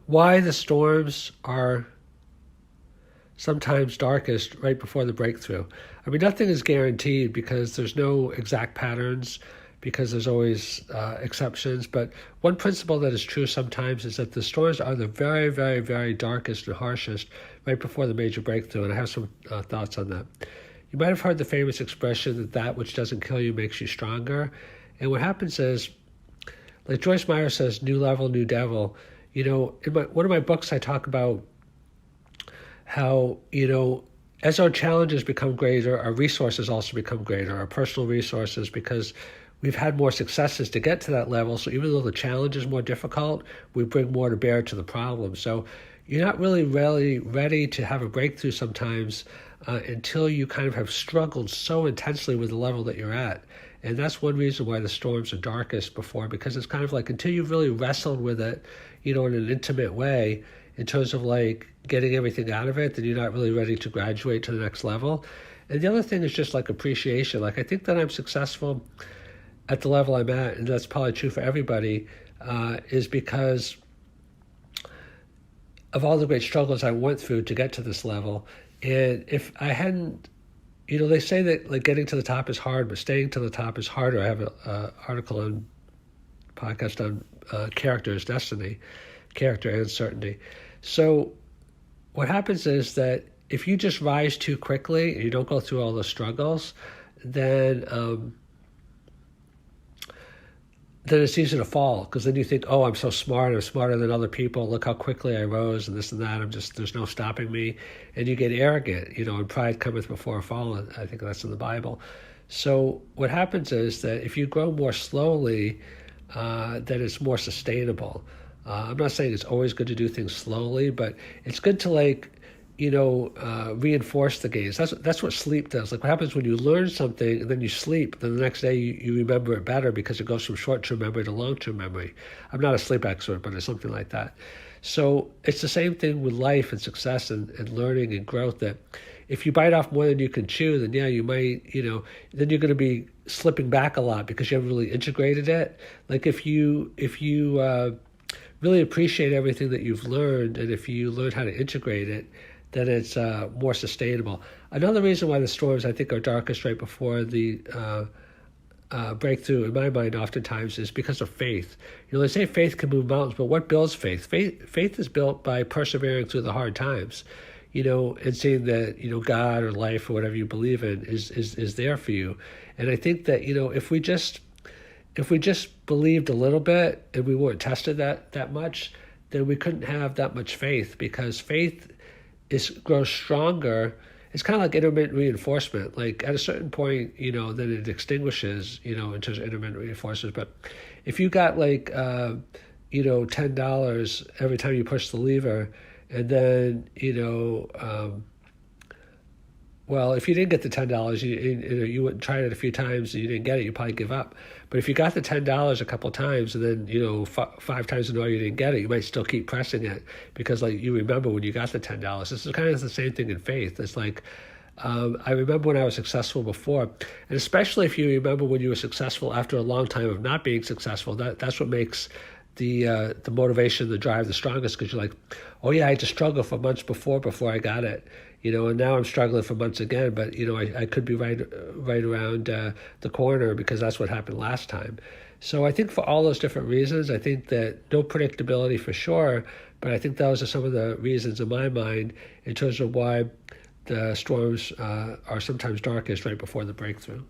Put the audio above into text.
why the storms are sometimes darkest right before the breakthrough. I mean, nothing is guaranteed because there's no exact patterns, because there's always exceptions. But one principle that is true sometimes is that the storms are the very, very, very darkest and harshest right before the major breakthrough. And I have some thoughts on that. You might have heard the famous expression that that which doesn't kill you makes you stronger. And what happens is, like Joyce Meyer says, new level, new devil. In one of my books, I talk about how, as our challenges become greater, our resources also become greater, our personal resources, because we've had more successes to get to that level. So even though the challenge is more difficult, we bring more to bear to the problem. So you're not really ready to have a breakthrough sometimes until you kind of have struggled so intensely with the level that you're at. And that's one reason why the storms are darkest before, because it's kind of like until you've really wrestled with it, in an intimate way, in terms of like getting everything out of it, then you're not really ready to graduate to the next level. And the other thing is just like appreciation. Like I think that I'm successful at the level I'm at, and that's probably true for everybody, is because of all the great struggles I went through to get to this level. And if I hadn't, they say that like getting to the top is hard, but staying to the top is harder. I have an article on podcast on character is destiny, character and certainty. So what happens is that if you just rise too quickly and you don't go through all the struggles, then it's easy to fall, because then you think, oh, I'm so smart, I'm smarter than other people, look how quickly I rose and this and that, there's no stopping me. And you get arrogant, and pride cometh before a fall. I think that's in the Bible. So what happens is that if you grow more slowly, then it's more sustainable. I'm not saying it's always good to do things slowly, but it's good to reinforce the gains. That's what sleep does. Like what happens when you learn something and then you sleep, then the next day you remember it better because it goes from short-term memory to long-term memory. I'm not a sleep expert, but it's something like that. So it's the same thing with life and success and learning and growth, that if you bite off more than you can chew, then you might, then you're going to be slipping back a lot because you haven't really integrated it. Like if you really appreciate everything that you've learned, and if you learn how to integrate it, then it's more sustainable. Another reason why the storms, I think, are darkest right before the breakthrough, in my mind, oftentimes, is because of faith. They say faith can move mountains, but what builds faith? Faith is built by persevering through the hard times, and seeing that, God or life or whatever you believe in is there for you. And I think that, if we just believed a little bit and we weren't tested that much, then we couldn't have that much faith, because faith grows stronger. It's kind of like intermittent reinforcement. Like at a certain point, then it extinguishes, in terms of intermittent reinforcement. But if you got like, $10 every time you push the lever, and then, well, if you didn't get the $10, you wouldn't try it a few times and you didn't get it, you'd probably give up. But if you got the $10 a couple times and then, 5 times in a row you didn't get it, you might still keep pressing it because like you remember when you got the $10. This is kind of the same thing in faith. It's like, I remember when I was successful before, and especially if you remember when you were successful after a long time of not being successful, that's what makes the motivation, the drive the strongest, because you're like, oh yeah, I had to struggle for months before I got it. And now I'm struggling for months again, but, I could be right around the corner because that's what happened last time. So I think for all those different reasons, I think that no predictability for sure, but I think those are some of the reasons in my mind in terms of why the storms are sometimes darkest right before the breakthrough.